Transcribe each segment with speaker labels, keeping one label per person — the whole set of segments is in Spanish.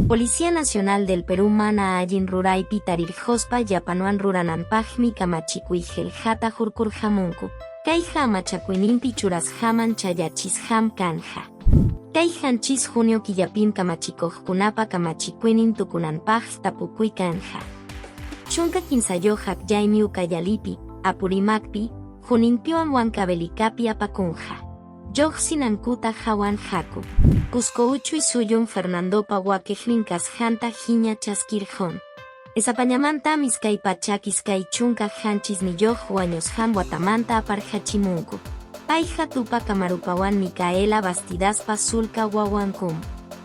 Speaker 1: Policía Nacional del Perú mana allin ruraypi tarirquspa llapanuan rurananpaqmi kamachikuyqa hata hurkurhamunku. Kayqa amachakuyninpi churasqaman chayachisqam kanja. Kay hanchis junio killapim kamachikuqkunapa kamachikuynin tukunanpaq tapukuy kanja. Chunka kinsayoqaq yaymi ukayalipi, apurimaqpi, juninpiwan Huancavelicapi apakunja. Yoqsinankuta hawan haku. Cusco uchuy suyun Fernandopa waquejnin kasjanta hiña chaskirjon. Esapañamanta miskay pachakis kay chunka hanchis niyoq wañushan watamanta aparhachimunku. Payqa tupa kamarupawan Micaela Bastidaspa sulka wawankum.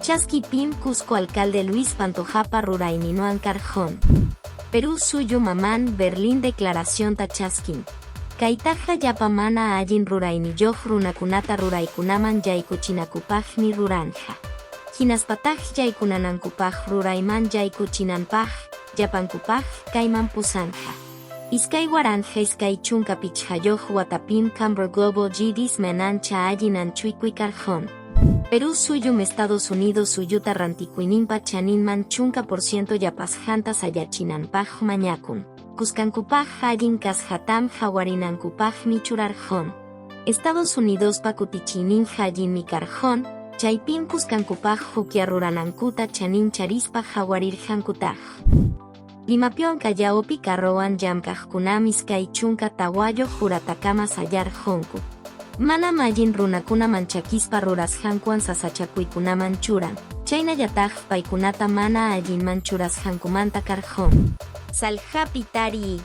Speaker 1: Chaskipim Cusco alcalde Luis Pantojapa rurayninuan karjon. Perú suyo mamán Berlín declaración tachaskin. Kaytaqa yapamana allin rurayniyoq runakunata ruraykunaman yaykuchinakupaqmi ruranja. Hinaspataq yaykunanankupaq rurayman yaykuchinanpaq, yapankupaq kayman pusanja. Iskay waranja iskay chunka pichhayoq watapim Cambro Global GDs menancha allin anchuykuy karjon. Perú suyum Estados Unidos suyuta rantikuyninpa chaninman chunka % yapasjanta sayachinanpaq mañakun. Cuscancupaj allin kashatam jawarinankupaj michurarjon. Estados Unidos pakutichinin allin mikarjon, chaypim Cuscancupaj jukia ruranankuta chanin charispa jawarirjankutaj. Limapion Callaopi carroan llamkajkunam iskay chunka tawayo juratakama sayarjonku. Manam allin runakuna manchakispa rurasjankuan sasachakuykunaman churan, chaynallataj paykunata mana allin manchurasjankumanta karjon. Saljapitari.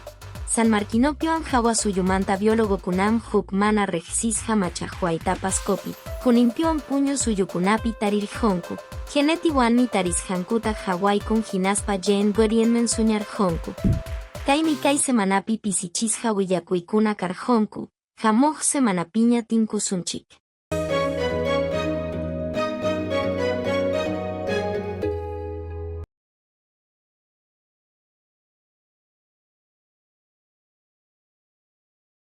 Speaker 1: San Marquinopioan hawa suyumanta biólogo kunam huk mana rejsisja machahuaytapaskopi, juninpion puño suyukunapi tarirjonku, genetiwanmi tarisjankuta hawaykun hinaspa yen guerienmen suñarjonku. Kaymi kay semanapi pisichisja willakuykuna karjonku, hamuj semanapiña tinkusunchik.